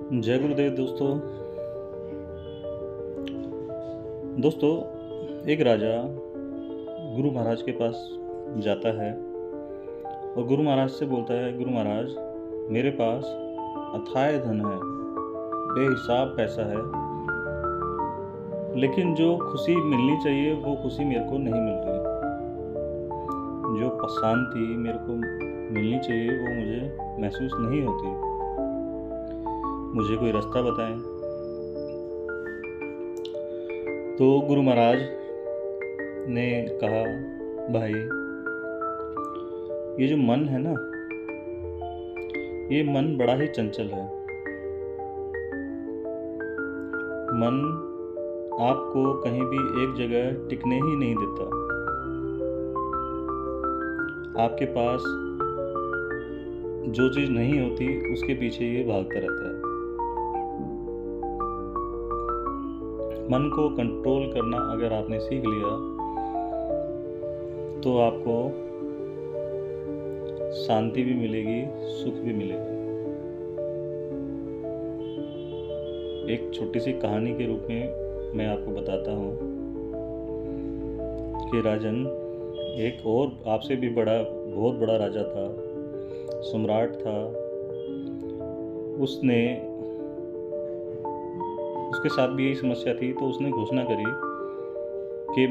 जय गुरुदेव दोस्तों। दोस्तों, एक राजा गुरु महाराज के पास जाता है और गुरु महाराज से बोलता है, गुरु महाराज, मेरे पास अथाह धन है, बेहिसाब पैसा है, लेकिन जो खुशी मिलनी चाहिए वो खुशी मेरे को नहीं मिल रही। जो शांति मेरे को मिलनी चाहिए वो मुझे महसूस नहीं होती। मुझे कोई रास्ता बताएं। तो गुरु महाराज ने कहा, भाई, ये जो मन है ना, ये मन बड़ा ही चंचल है। मन आपको कहीं भी एक जगह टिकने ही नहीं देता। आपके पास जो चीज़ नहीं होती उसके पीछे ये भागता रहता है। मन को कंट्रोल करना अगर आपने सीख लिया तो आपको शांति भी मिलेगी, सुख भी मिलेगा। एक छोटी सी कहानी के रूप में मैं आपको बताता हूँ कि राजन, एक और आपसे भी बहुत बड़ा राजा था, सम्राट था। उसके साथ भी यही समस्या थी, तो उसने घोषणा करी कि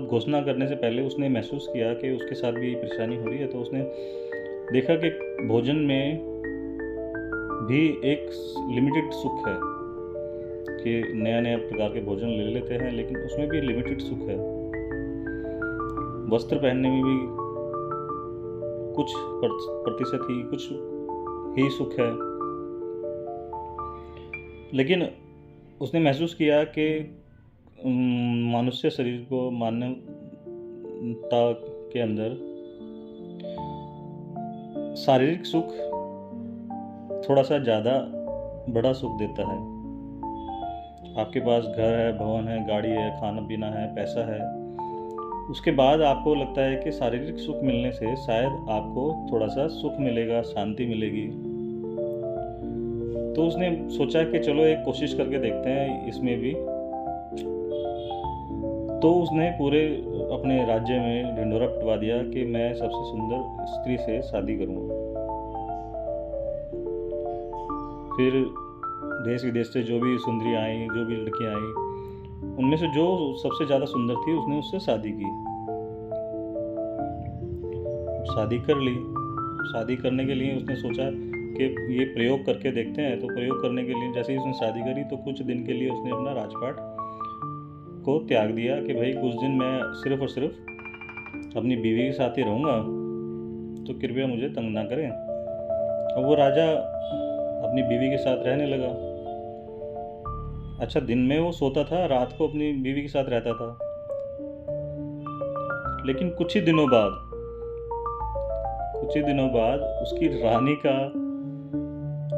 घोषणा करने से पहले उसने महसूस किया कि उसके साथ भी यही परेशानी हो रही है। तो उसने देखा कि भोजन में भी एक लिमिटेड सुख है, कि नया नया प्रकार के भोजन ले लेते हैं, लेकिन उसमें भी लिमिटेड सुख है। वस्त्र पहनने में भी कुछ प्रतिशत ही कुछ ही सुख है। लेकिन उसने महसूस किया कि मनुष्य शरीर को मानवता के अंदर शारीरिक सुख थोड़ा सा ज़्यादा बड़ा सुख देता है। आपके पास घर है, भवन है, गाड़ी है, खाना पीना है, पैसा है, उसके बाद आपको लगता है कि शारीरिक सुख मिलने से शायद आपको थोड़ा सा सुख मिलेगा, शांति मिलेगी। तो उसने सोचा कि चलो एक कोशिश करके देखते हैं इसमें भी। तो उसने पूरे अपने राज्य में ढिंढोरा पिटवा दिया कि मैं सबसे सुंदर स्त्री से शादी करूँगा। फिर देश विदेश से जो भी सुंदरी आई, जो भी लड़कियां आई, उनमें से जो सबसे ज़्यादा सुंदर थी उसने उससे शादी की। शादी कर ली। शादी करने के लिए उसने सोचा कि ये प्रयोग करके देखते हैं। तो प्रयोग करने के लिए जैसे ही उसने शादी करी तो कुछ दिन के लिए उसने अपना राजपाट को त्याग दिया कि भाई कुछ दिन मैं सिर्फ और सिर्फ अपनी बीवी के साथ ही रहूँगा, तो कृपया मुझे तंग ना करें। अब वो राजा अपनी बीवी के साथ रहने लगा। अच्छा, दिन में वो सोता था, रात को अपनी बीवी के साथ रहता था। लेकिन कुछ ही दिनों बाद उसकी रानी का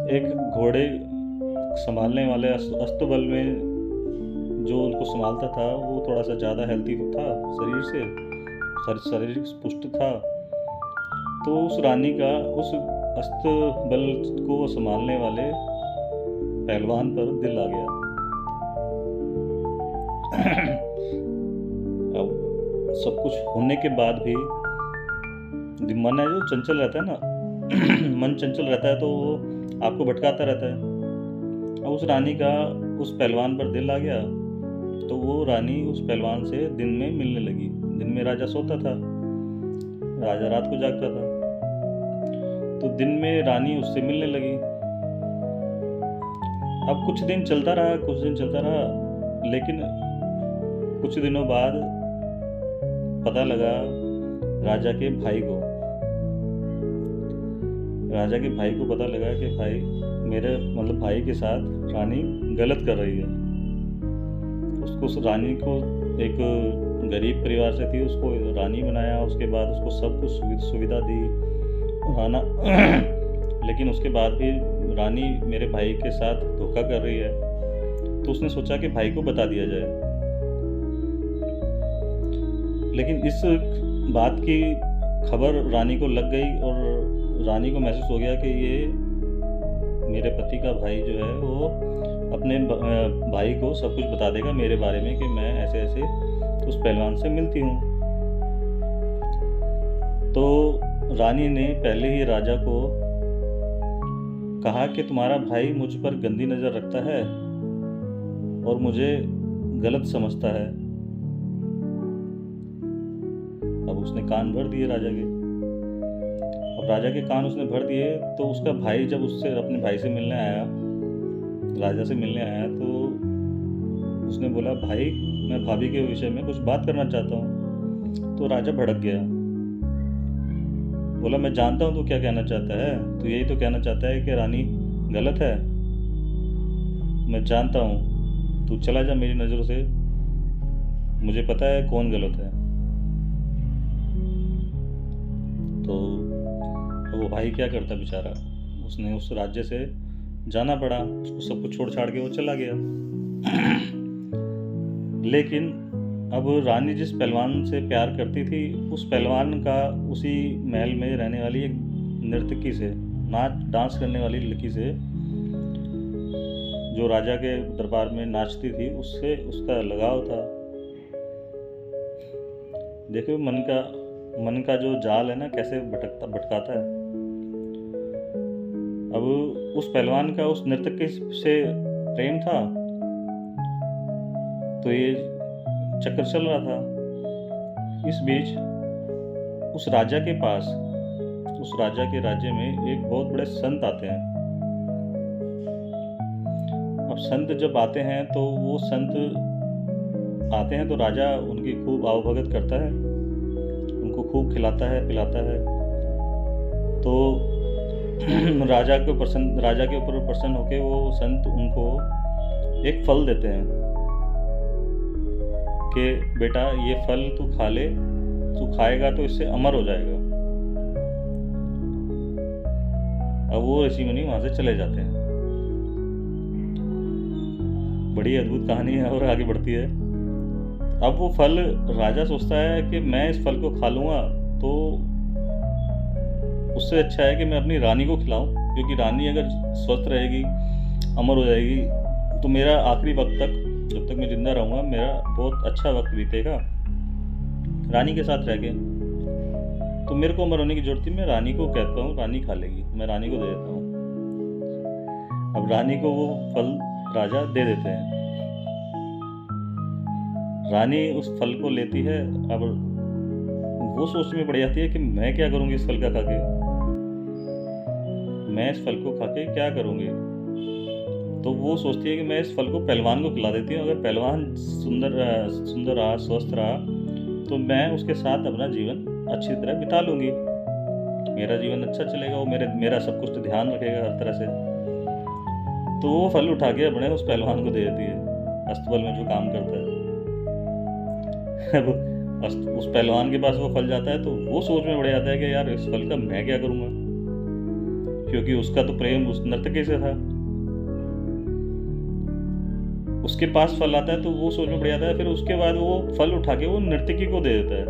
एक घोड़े संभालने वाले अस्तबल में जो उनको संभालता था वो थोड़ा सा ज़्यादा हेल्थी था शरीर से, शारीरिक पुष्ट था। तो उस रानी का उस अस्तबल को संभालने वाले पहलवान पर दिल आ गया। अब सब कुछ होने के बाद भी मन है जो चंचल रहता है ना मन चंचल रहता है तो वो आपको भटकाता रहता है। अब उस रानी का उस पहलवान पर दिल आ गया, तो वो रानी उस पहलवान से दिन में मिलने लगी। दिन में राजा सोता था, राजा रात को जागता था, तो दिन में रानी उससे मिलने लगी। अब कुछ दिन चलता रहा, लेकिन कुछ दिनों बाद पता लगा राजा के भाई को पता लगा कि भाई मेरे भाई के साथ रानी गलत कर रही है। उस रानी को एक गरीब परिवार से थी, उसको रानी बनाया, उसके बाद उसको सब कुछ सुविधा दी राना लेकिन उसके बाद भी रानी मेरे भाई के साथ धोखा कर रही है। तो उसने सोचा कि भाई को बता दिया जाए। लेकिन इस बात की खबर रानी को लग गई और रानी को महसूस हो गया कि ये मेरे पति का भाई जो है वो अपने भाई को सब कुछ बता देगा मेरे बारे में कि मैं ऐसे ऐसे उस पहलवान से मिलती हूँ। तो रानी ने पहले ही राजा को कहा कि तुम्हारा भाई मुझ पर गंदी नज़र रखता है और मुझे गलत समझता है। अब उसने कान भर दिए राजा के। अब राजा के कान उसने भर दिए तो उसका भाई जब उससे अपने भाई से मिलने आया, राजा से मिलने आया, तो उसने बोला, भाई मैं भाभी के विषय में कुछ बात करना चाहता हूँ। तो राजा भड़क गया, बोला, मैं जानता हूँ तू क्या कहना चाहता है, तू यही तो कहना चाहता है कि रानी गलत है। मैं जानता हूँ, तू चला जा मेरी नज़रों से, मुझे पता है कौन गलत है। तो वो भाई क्या करता बेचारा, उसने उस राज्य से जाना पड़ा, उसको सब कुछ छोड़ छाड़ के वो चला गया। लेकिन अब रानी जिस पहलवान से प्यार करती थी, उस पहलवान का उसी महल में रहने वाली एक नर्तकी से, डांस करने वाली लड़की से, जो राजा के दरबार में नाचती थी, उससे उसका लगाव था। देखो मन का जो जाल है ना, कैसे भटकाता है। अब उस पहलवान का उस नर्तकी से प्रेम था, तो ये चक्कर चल रहा था। इस बीच उस राजा के पास, उस राजा के राज्य में एक बहुत बड़े संत आते हैं। अब संत जब आते हैं तो वो संत आते हैं तो राजा उनकी खूब आवभगत करता है, उनको खूब खिलाता है पिलाता है। तो राजा के ऊपर प्रसन्न होकर वो संत उनको एक फल देते हैं कि बेटा ये फल तू खा ले, तू खाएगा तो इससे अमर हो जाएगा। अब वो ऋषि मुनि वहां से चले जाते हैं। बड़ी अद्भुत कहानी है और आगे बढ़ती है। अब वो फल, राजा सोचता है कि मैं इस फल को खा लूंगा तो उससे अच्छा है कि मैं अपनी रानी को खिलाऊं, क्योंकि रानी अगर स्वस्थ रहेगी, अमर हो जाएगी, तो मेरा आखिरी वक्त तक, जब तक मैं जिंदा रहूंगा, मेरा बहुत अच्छा वक्त बीतेगा रानी के साथ रह के। तो मेरे को अमर होने की जरूरत है, मैं रानी को कहता हूँ, रानी खा लेगी, मैं रानी को दे देता हूँ। अब रानी को वो फल राजा दे देते हैं। रानी उस फल को लेती है। अब वो सोचने में पड़ जाती है कि मैं क्या करूंगी इस फल का खाके, मैं इस फल को खाके क्या करूंगी। तो वो सोचती है कि मैं इस फल को पहलवान को खिला देती हूँ, अगर पहलवान सुंदर रहा, स्वस्थ रहा, तो मैं उसके साथ अपना जीवन अच्छी तरह बिता लूंगी, मेरा जीवन अच्छा चलेगा, वो मेरा सब कुछ ध्यान रखेगा हर तरह से। तो वो फल उठा के अपने उस पहलवान को दे देती है, अस्तबल में जो काम करता है। उस पहलवान के पास वो फल जाता है तो वो सोच में पड़ जाता है कि यार इस फल का मैं क्या करूंगा, क्योंकि उसका तो प्रेम उस नर्तकी से था। उसके पास फल आता है तो वो सोच में पड़ जाता है। फिर उसके बाद वो फल उठा के वो नर्तकी को दे देता है।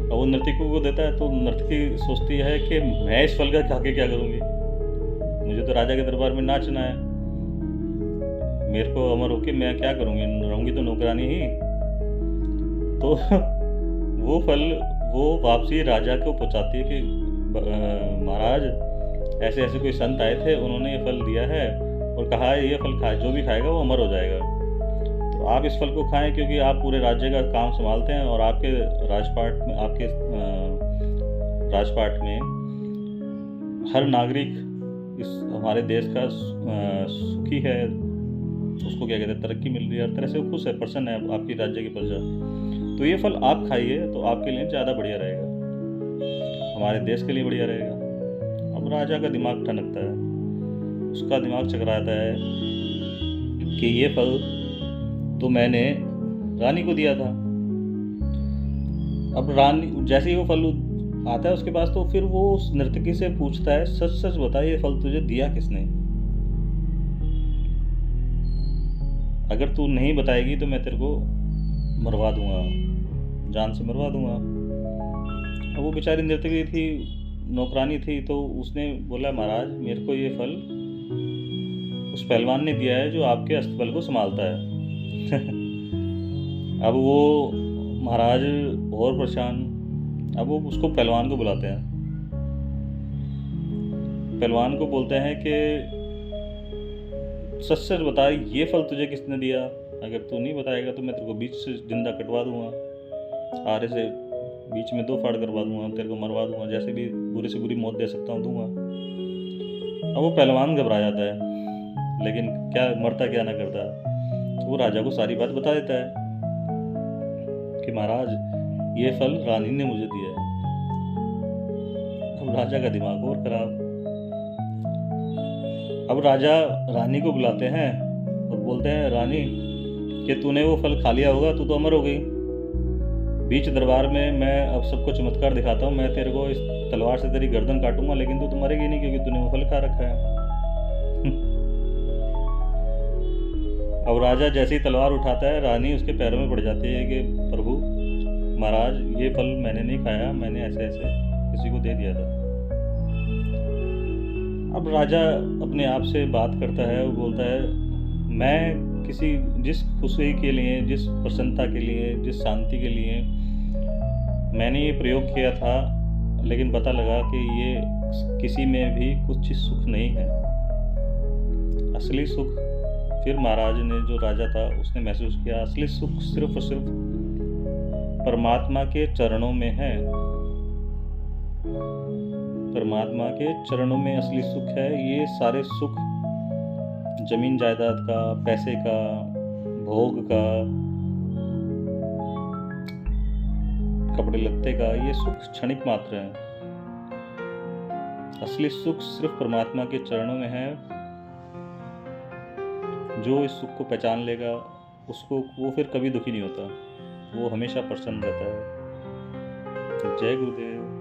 और वो नर्तकी को देता है तो नर्तकी सोचती है कि मैं इस फल का खा के क्या करूंगी, मुझे तो राजा के दरबार में नाचना है, मेरे को अमर होके मैं क्या करूंगी, रहूंगी तो नौकरानी ही। तो वो फल वो वापसी राजा को पहुंचाती है कि महाराज ऐसे ऐसे कोई संत आए थे, उन्होंने ये फल दिया है और कहा है ये फल खाए, जो भी खाएगा वो अमर हो जाएगा। तो आप इस फल को खाएं, क्योंकि आप पूरे राज्य का काम संभालते हैं और आपके राजपाट में हर नागरिक इस हमारे देश का सुखी है, उसको क्या कहते हैं, तरक्की मिल रही है, हर तरह से वो खुश है, प्रसन्न है आपकी राज्य की प्रजा। तो ये फल आप खाइए तो आपके लिए ज़्यादा बढ़िया रहेगा, हमारे देश के लिए बढ़िया रहेगा। अब राजा का दिमाग ठनकता है, उसका दिमाग चकराता है कि ये फल तो मैंने रानी को दिया था। अब रानी जैसे ही वो फल आता है उसके पास, तो फिर वो उस नर्तकी से पूछता है, सच सच बता ये फल तुझे दिया किसने, अगर तू नहीं बताएगी तो मैं तेरे को मरवा दूंगा, जान से मरवा दूंगा। अब वो बेचारी नर्तकी थी, नौकरानी थी, तो उसने बोला, महाराज मेरे को ये फल उस पहलवान ने दिया है जो आपके अस्तबल को संभालता है। अब वो महाराज और परेशान। अब वो उसको पहलवान को बुलाते हैं। पहलवान को बोलते हैं कि सच सच बता, ये फल तुझे किसने दिया? अगर तू नहीं बताएगा तो मैं तेरे को बीच से जिंदा कटवा दूंगा, आरे से बीच में 2 फाड़ करवा दूंगा, तेरे को मरवा दूंगा, जैसे भी बुरे से बुरी मौत दे सकता हूँ दूंगा। अब वो पहलवान घबरा जाता है, लेकिन क्या मरता क्या ना करता। तो वो राजा को सारी बात बता देता है कि महाराज ये फल रानी ने मुझे दिया है। अब राजा का दिमाग और खराब। अब राजा रानी को बुलाते हैं और बोलते हैं, रानी कि तूने वो फल खा लिया होगा, तू तो अमर हो गई। बीच दरबार में मैं अब सबको चमत्कार दिखाता हूँ, मैं तेरे को इस तलवार से तेरी गर्दन काटूंगा, लेकिन तू तो मरेगी नहीं, क्योंकि तूने वो फल खा रखा है। अब राजा जैसे ही तलवार उठाता है, रानी उसके पैरों में पड़ जाती है कि प्रभु महाराज ये फल मैंने नहीं खाया, मैंने ऐसे ऐसे किसी को दे दिया था। अब राजा अपने आप से बात करता है, वो बोलता है, मैं जिस खुशी के लिए, जिस प्रसन्नता के लिए, जिस शांति के लिए मैंने ये प्रयोग किया था, लेकिन पता लगा कि ये किसी में भी कुछ सुख नहीं है। असली सुख, फिर महाराज ने, जो राजा था, उसने महसूस किया, असली सुख सिर्फ और सिर्फ परमात्मा के चरणों में है। परमात्मा के चरणों में असली सुख है। ये सारे सुख जमीन जायदाद का, पैसे का, भोग का, कपड़े लत्ते का, ये सुख क्षणिक मात्र है। असली सुख सिर्फ परमात्मा के चरणों में है। जो इस सुख को पहचान लेगा, उसको वो फिर कभी दुखी नहीं होता, वो हमेशा प्रसन्न रहता है। जय गुरुदेव।